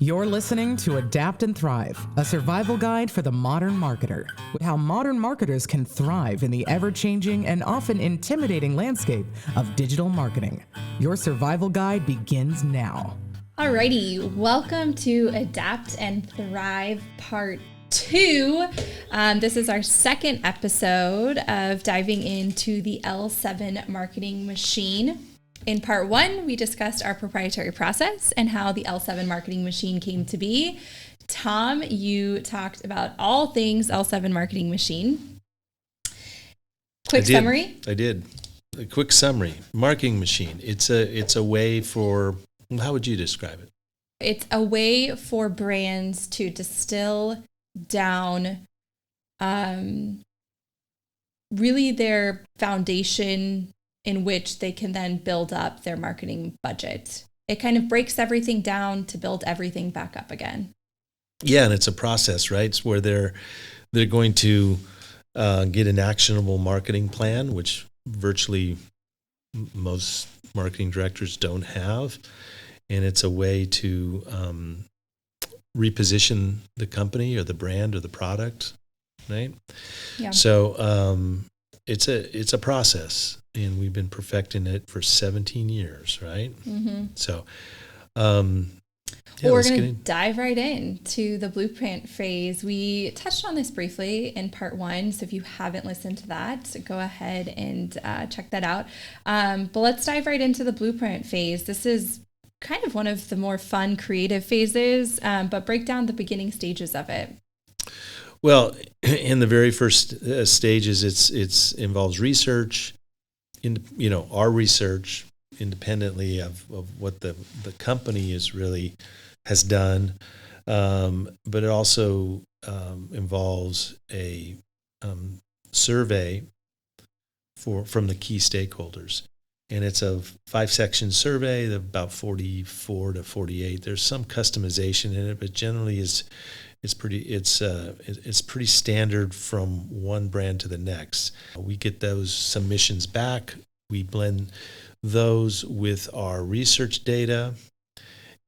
You're listening to Adapt and Thrive, a survival guide for the modern marketer, with how modern marketers can thrive in the ever-changing and often intimidating landscape of digital marketing. Your survival guide begins now. Alrighty, welcome to Adapt and Thrive Part 2. This is our second episode of diving into the L7 marketing machine. In part 1, we discussed our proprietary process and how the L7 marketing machine came to be. Tom, you talked about all things L7 marketing machine. Quick summary? I did. A quick summary. Marketing machine. It's a way for, how would you describe it? It's a way for brands to distill down really their foundation in which they can then build up their marketing budget. It kind of breaks everything down to build everything back up again. Yeah, and it's a process, right? It's where they're going to get an actionable marketing plan, which virtually most marketing directors don't have. And it's a way to reposition the company or the brand or the product, right? Yeah. So it's a process, and we've been perfecting it for 17 years, right? Mm-hmm. So, we're going to dive right into the blueprint phase. We touched on this briefly in part 1, so if you haven't listened to that, go ahead and check that out. But let's dive right into the blueprint phase. This is kind of one of the more fun, creative phases, but break down the beginning stages of it. Well, in the very first stages, it's involves research, our research independently of what the company has done, but it also involves a survey from the key stakeholders. And it's a 5-section survey, about 44 to 48. There's some customization in it, but generally it's pretty standard from one brand to the next. We get those submissions back. We blend those with our research data,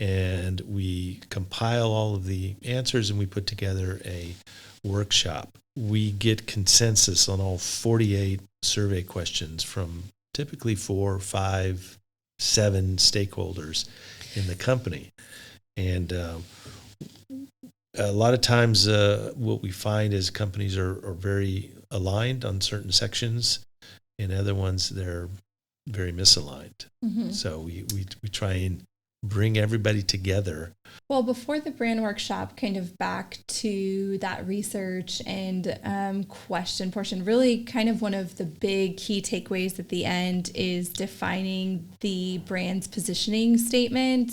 and we compile all of the answers, and we put together a workshop. We get consensus on all 48 survey questions from typically 4, 5, 7 stakeholders in the company. And a lot of times what we find is companies are very aligned on certain sections, and other ones they're very misaligned. Mm-hmm. So we try and bring everybody together. Well, before the brand workshop, kind of back to that research and question portion, really kind of one of the big key takeaways at the end is defining the brand's positioning statement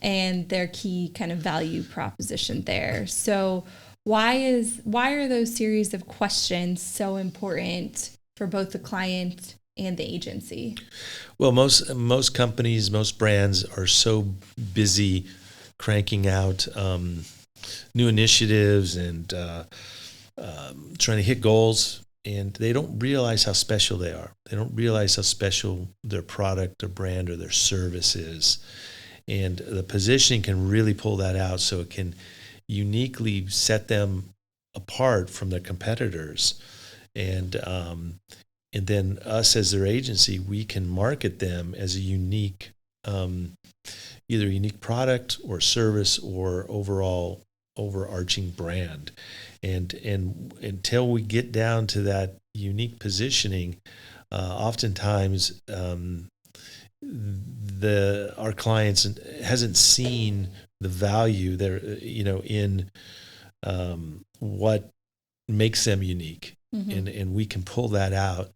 and their key kind of value proposition there. So why are those series of questions so important for both the client and the agency? Well, most companies, most brands are so busy cranking out new initiatives and trying to hit goals, and they don't realize how special they are. They don't realize how special their product, their brand, or their service is. And the positioning can really pull that out, so it can uniquely set them apart from their competitors. And then us as their agency, we can market them as a unique, either a unique product or service or overall overarching brand. And until we get down to that unique positioning, oftentimes our clients hasn't seen the value there, in what makes them unique. Mm-hmm. And we can pull that out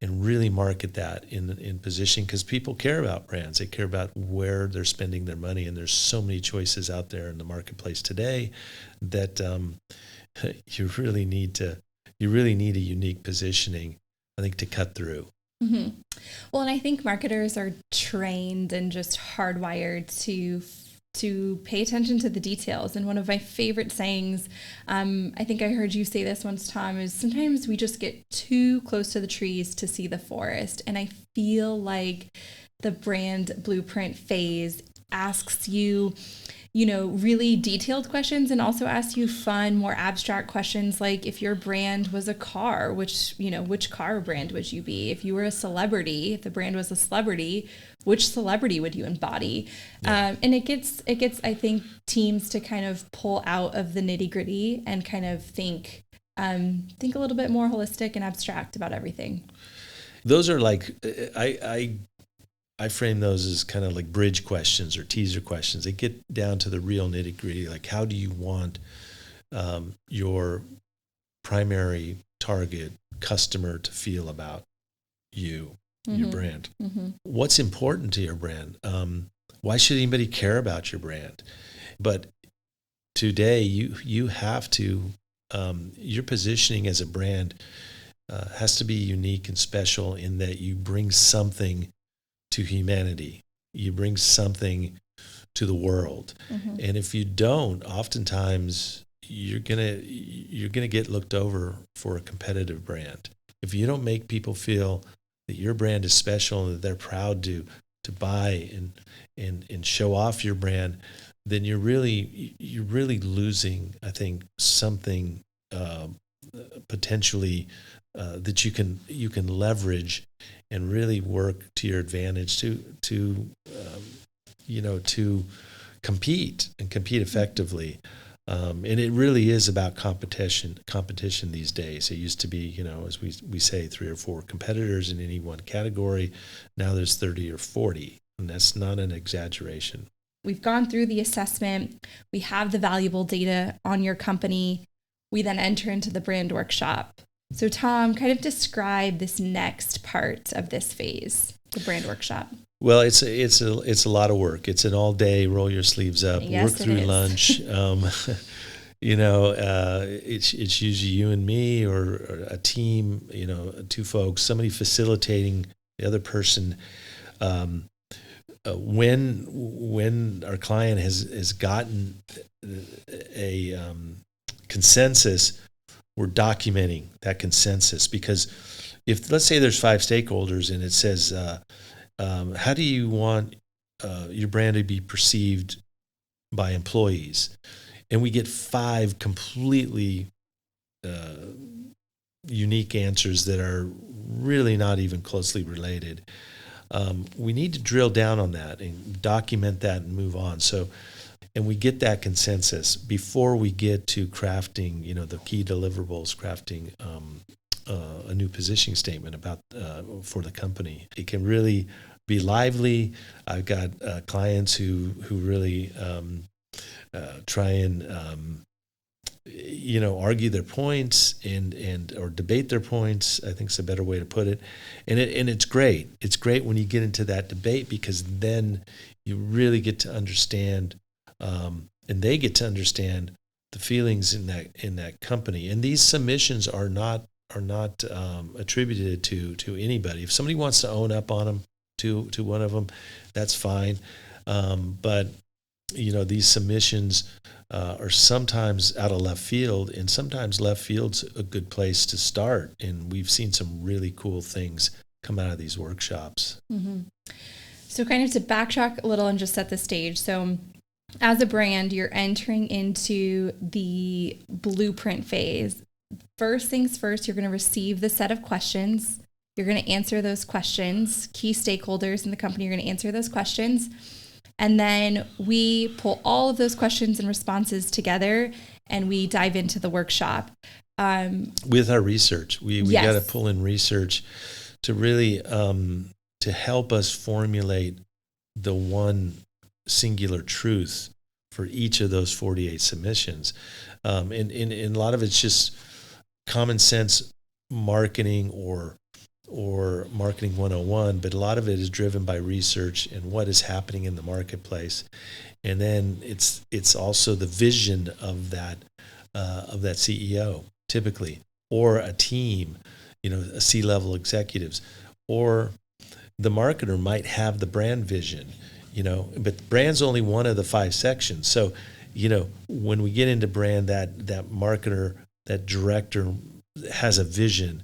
and really market that in position, because people care about brands. They care about where they're spending their money, and there's so many choices out there in the marketplace today that you really need a unique positioning, I think, to cut through. Mm-hmm. Well, and I think marketers are trained and just hardwired to pay attention to the details. And one of my favorite sayings, I think I heard you say this once, Tom, is sometimes we just get too close to the trees to see the forest. And I feel like the brand blueprint phase asks you really detailed questions, and also ask you fun, more abstract questions like if your brand was a car, which car brand would you be? If you were a celebrity, if the brand was a celebrity, which celebrity would you embody? Yeah. And it gets, I think, teams to kind of pull out of the nitty gritty and kind of think a little bit more holistic and abstract about everything. Those are like, I frame those as kind of like bridge questions or teaser questions. They get down to the real nitty gritty. Like, how do you want your primary target customer to feel about you, your brand? What's important to your brand? Why should anybody care about your brand? But today, you have to, your positioning as a brand has to be unique and special in that you bring something to humanity. You bring something to the world. And if you don't, oftentimes you're gonna get looked over for a competitive brand. If you don't make people feel that your brand is special and that they're proud to buy and show off your brand, then you're really losing, I think, something potentially that you can leverage and really work to your advantage to compete effectively. And it really is about competition these days. It used to be, as we say, 3 or 4 competitors in any one category. Now there's 30 or 40, and that's not an exaggeration. We've gone through the assessment. We have the valuable data on your company. We then enter into the brand workshop. So Tom, kind of describe this next part of this phase, the brand workship. Well, it's a lot of work. It's an all day, roll your sleeves up, yes, work through lunch. It's usually you and me or a team, 2 folks, somebody facilitating the other person. When our client has gotten a consensus, we're documenting that consensus, because if, let's say there's 5 stakeholders and it says, how do you want your brand to be perceived by employees? And we get 5 completely unique answers that are really not even closely related. We need to drill down on that and document that and move on. And we get that consensus before we get to crafting, the key deliverables, crafting a new positioning statement about for the company. It can really be lively. I've got clients who really try and argue their points and or debate their points, I think is a better way to put it. And it's great. It's great when you get into that debate, because then you really get to understand, and they get to understand the feelings in that company. And these submissions are not attributed to anybody. If somebody wants to own up on them to one of them, that's fine. But these submissions are sometimes out of left field, and sometimes left field's a good place to start. And we've seen some really cool things come out of these workshops. So kind of to backtrack a little and just set the stage. So as a brand, you're entering into the blueprint phase. First things first, you're going to receive the set of questions. You're going to answer those questions. Key stakeholders in the company are going to answer those questions. And then we pull all of those questions and responses together, and we dive into the workshop. With our research, we yes. got to pull in research to really to help us formulate the one singular truth for each of those 48 submissions. And a lot of it's just common sense marketing or marketing 101, but a lot of it is driven by research and what is happening in the marketplace. And then it's also the vision of that CEO typically, or a team, a C-level executives, or the marketer might have the brand vision, but brand's only one of the 5 sections. So, when we get into brand, that marketer, that director has a vision,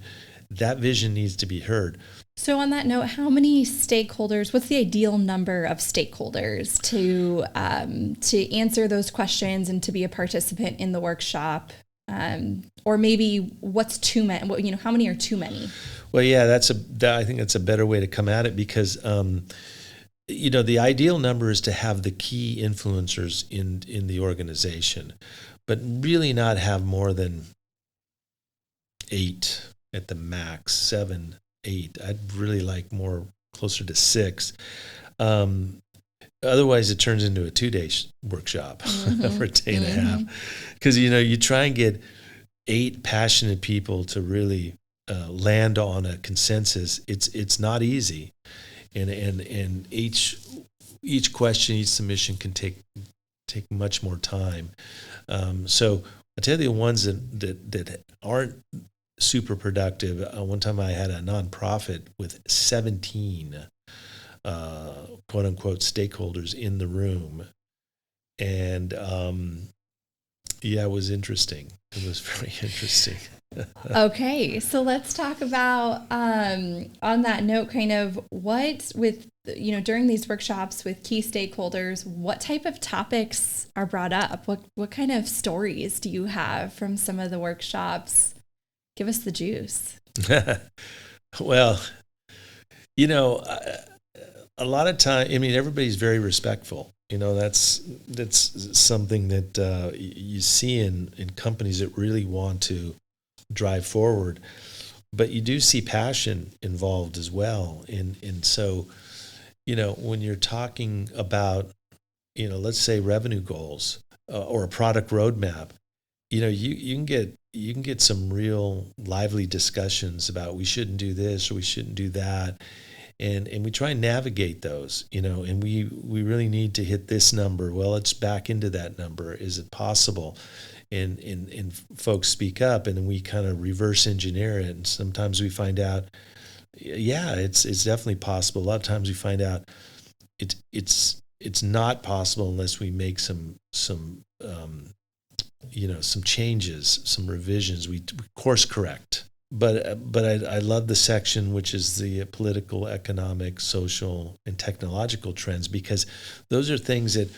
that vision needs to be heard. So on that note, how many stakeholders, what's the ideal number of stakeholders to answer those questions and to be a participant in the workshop? Or maybe what's too many, how many are too many? Well, yeah, I think that's a better way to come at it, because, the ideal number is to have the key influencers in the organization, but really not have more than 8 at the max, 7, 8. I'd really like more closer to 6. Otherwise, it turns into a 2-day workshop or a day and a half, because you try and get 8 passionate people to really land on a consensus. It's not easy, and each question, each submission can take much more time. So I tell you, the ones that aren't super productive. One time I had a nonprofit with 17 quote unquote stakeholders in the room, and it was interesting. It was very interesting. Okay, so let's talk about on that note, kind of what with during these workshops with key stakeholders, what type of topics are brought up? What kind of stories do you have from some of the workshops? Give us the juice. Well, a lot of time, everybody's very respectful. That's something that you see in companies that really want to drive forward, but you do see passion involved as well. And so, when you're talking about, let's say revenue goals or a product roadmap, you can get some real lively discussions about we shouldn't do this or we shouldn't do that. And we try and navigate those, and we really need to hit this number. Well, let's back into that number. Is it possible? And folks speak up, and then we kind of reverse engineer it. And sometimes we find out, it's definitely possible. A lot of times we find out it's not possible unless we make some changes, some revisions. We course correct. But I love the section which is the political, economic, social, and technological trends, because those are things that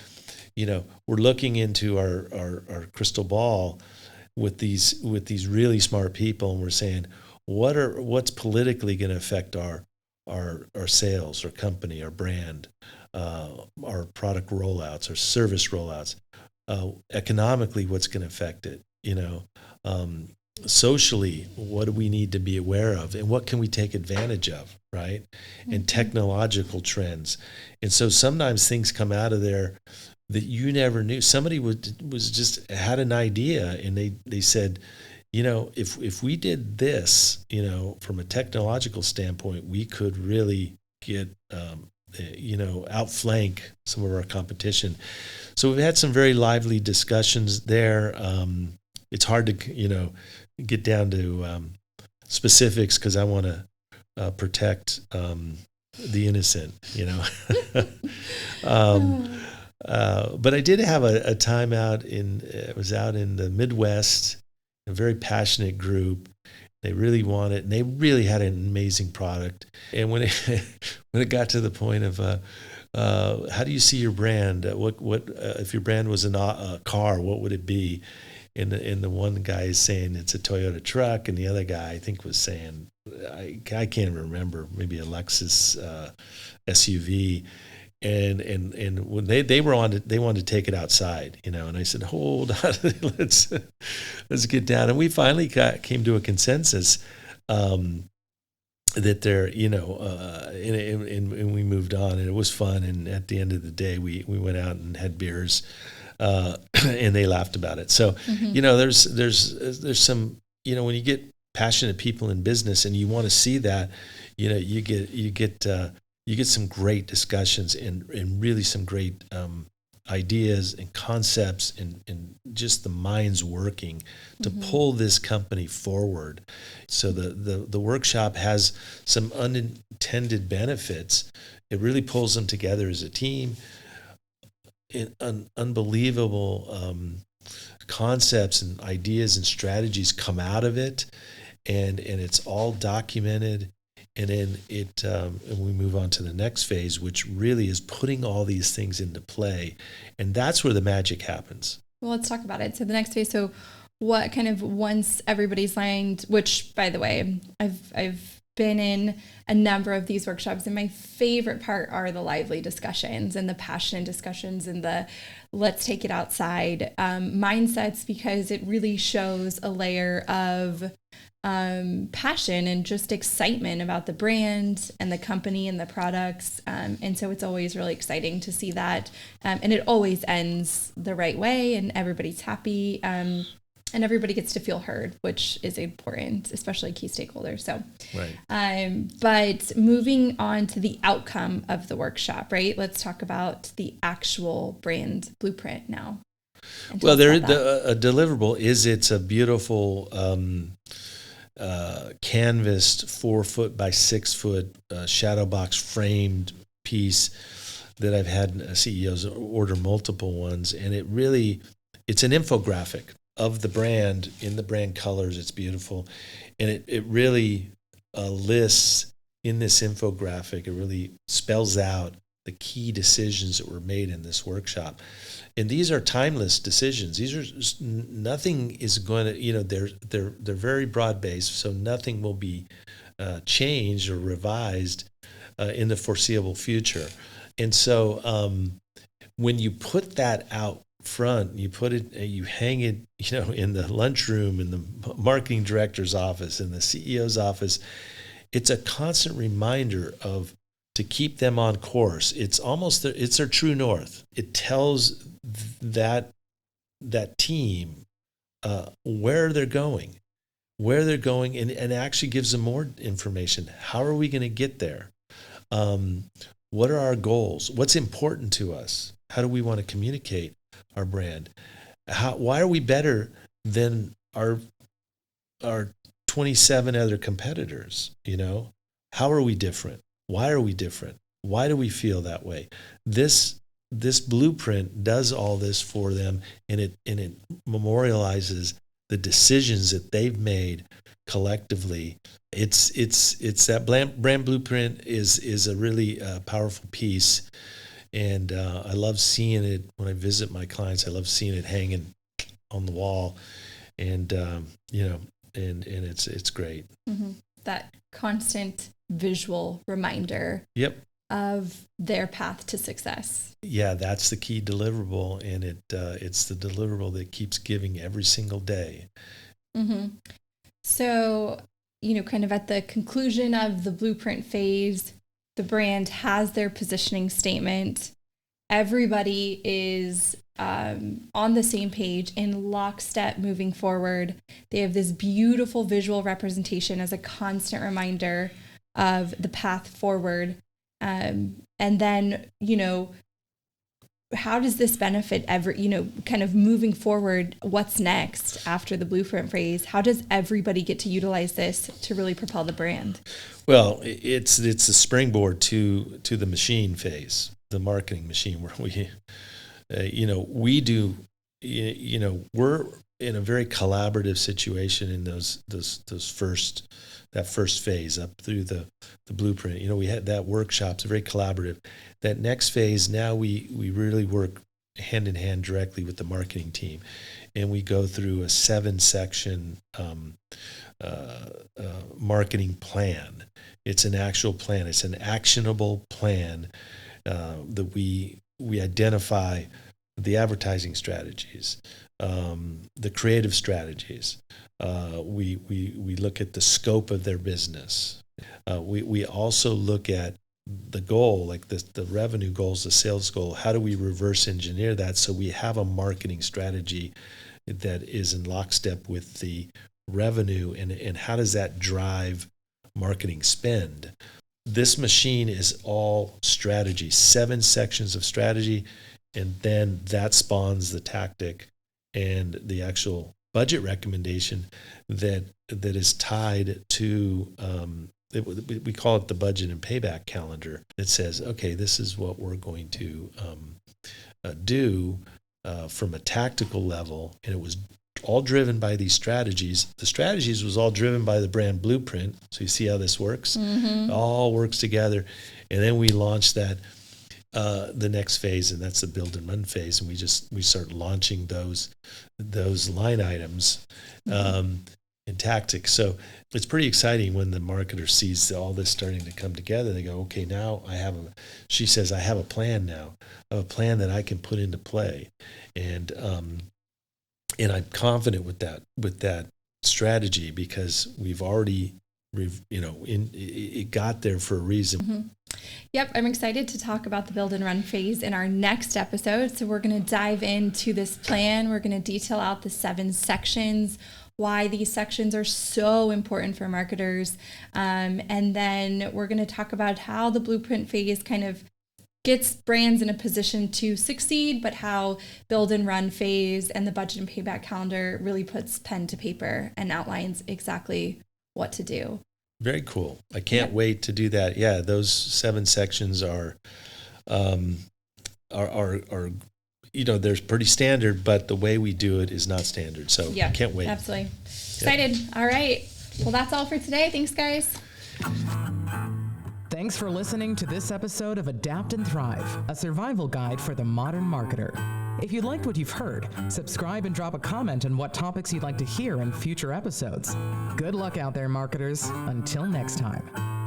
we're looking into our crystal ball with these really smart people, and we're saying what's politically going to affect our sales, our company, our brand, our product rollouts, our service rollouts, economically what's going to affect it, socially, what do we need to be aware of, and what can we take advantage of, right? And technological trends. And so sometimes things come out of there that you never knew. Somebody was just had an idea, and they said, if we did this, from a technological standpoint, we could really get outflank some of our competition. So we've had some very lively discussions there. It's hard to get down to specifics, because I want to protect the innocent, but I did have a time out I was out in the Midwest, a very passionate group. They really wanted, and they really had an amazing product. And when it got to the point of how do you see your brand? What if your brand was a car, what would it be? And the one guy is saying it's a Toyota truck, and the other guy I think was saying, I can't remember, maybe a Lexus SUV. And when they wanted to take it outside, and I said, hold on, let's get down. And we finally came to a consensus that they're, and we moved on, and it was fun. And at the end of the day, we went out and had beers, and they laughed about it. So, there's some, when you get passionate people in business and you want to see that, you get some great discussions and really some great ideas and concepts and just the minds working to pull this company forward. So the workshop has some unintended benefits. It really pulls them together as a team. Unbelievable concepts and ideas and strategies come out of it. and it's all documented. And then and we move on to the next phase, which really is putting all these things into play. And that's where the magic happens. Well, let's talk about it. So the next phase, so what kind of, once everybody's lined, which by the way, I've been in a number of these workshops, and my favorite part are the lively discussions and the passionate discussions and the let's take it outside mindsets, because it really shows a layer of passion and just excitement about the brand and the company and the products. And so it's always really exciting to see that. And it always ends the right way, and everybody's happy. And everybody gets to feel heard, which is important, especially key stakeholders. So, right. But moving on to the outcome of the workshop, right? Let's talk about the actual brand blueprint now. Well, a deliverable is, it's a beautiful canvassed 4 foot by 6 foot shadow box framed piece that I've had CEOs order multiple ones, and it's an infographic of the brand in the brand colors. It's beautiful, and it really lists in this infographic. It really spells out the key decisions that were made in this workshop. And these are timeless decisions. These are nothing is going to, they're very broad based, so nothing will be changed or revised in the foreseeable future. And so when you put that out front, you hang it, in the lunchroom, in the marketing director's office, in the CEO's office, it's a constant reminder to keep them on course. It's it's their true north. It tells that team where they're going, and actually gives them more information. How are we going to get there? What are our goals? What's important to us? How do we want to communicate our brand? Why are we better than our 27 other competitors? How are we different? Why are we different? Why do we feel that way? This blueprint does all this for them, and it memorializes the decisions that they've made collectively. It's that brand blueprint is a really powerful piece, and I love seeing it when I visit my clients. I love seeing it hanging on the wall, and and it's great. Mm-hmm. That constant visual reminder. Yep. Of their path to success. Yeah, that's the key deliverable, and it's the deliverable that keeps giving every single day. Mm-hmm. So, kind of at the conclusion of the blueprint phase, the brand has their positioning statement. Everybody is on the same page, in lockstep, moving forward. They have this beautiful visual representation as a constant reminder of the path forward. And then, how does this benefit kind of moving forward? What's next after the blueprint phase? How does everybody get to utilize this to really propel the brand? Well, it's a springboard to the machine phase, the marketing machine, where we're in a very collaborative situation in that first phase up through the blueprint. We had that workshop's very collaborative. That next phase, now we really work hand in hand directly with the marketing team, and we go through a 7-section marketing plan. It's an actual plan. It's an actionable plan that we identify the advertising strategies, the creative strategies. We look at the scope of their business. We also look at the goal, like the revenue goals, the sales goal. How do we reverse engineer that so we have a marketing strategy that is in lockstep with the revenue, and how does that drive marketing spend? This machine is all strategy, 7 sections of strategy, and then that spawns the tactic and the actual budget recommendation that is tied to we call it the budget and payback calendar. It says, okay, this is what we're going to do from a tactical level, and it was all driven by these strategies. The strategies was all driven by the brand blueprint. So you see how this works? It all works together. And then we launched that, the next phase, and that's the build and run phase. And we start launching those line items and tactics. So it's pretty exciting when the marketer sees all this starting to come together. They go, okay, now she says, I have a plan now. I have a plan that I can put into play. And I'm confident with that strategy because we've already, it got there for a reason. Yep, I'm excited to talk about the build and run phase in our next episode. So we're going to dive into this plan. We're going to detail out the 7 sections, why these sections are so important for marketers. And then we're going to talk about how the blueprint phase kind of gets brands in a position to succeed, but how build and run phase and the budget and payback calendar really puts pen to paper and outlines exactly what to do. Very cool. I can't wait to do that. Yeah, those 7 sections are they're pretty standard, but the way we do it is not standard. So I can't wait. Absolutely. Excited. All right. Well, that's all for today. Thanks, guys. Thanks for listening to this episode of Adapt and Thrive, a survival guide for the modern marketer. If you liked what you've heard, subscribe and drop a comment on what topics you'd like to hear in future episodes. Good luck out there, marketers. Until next time.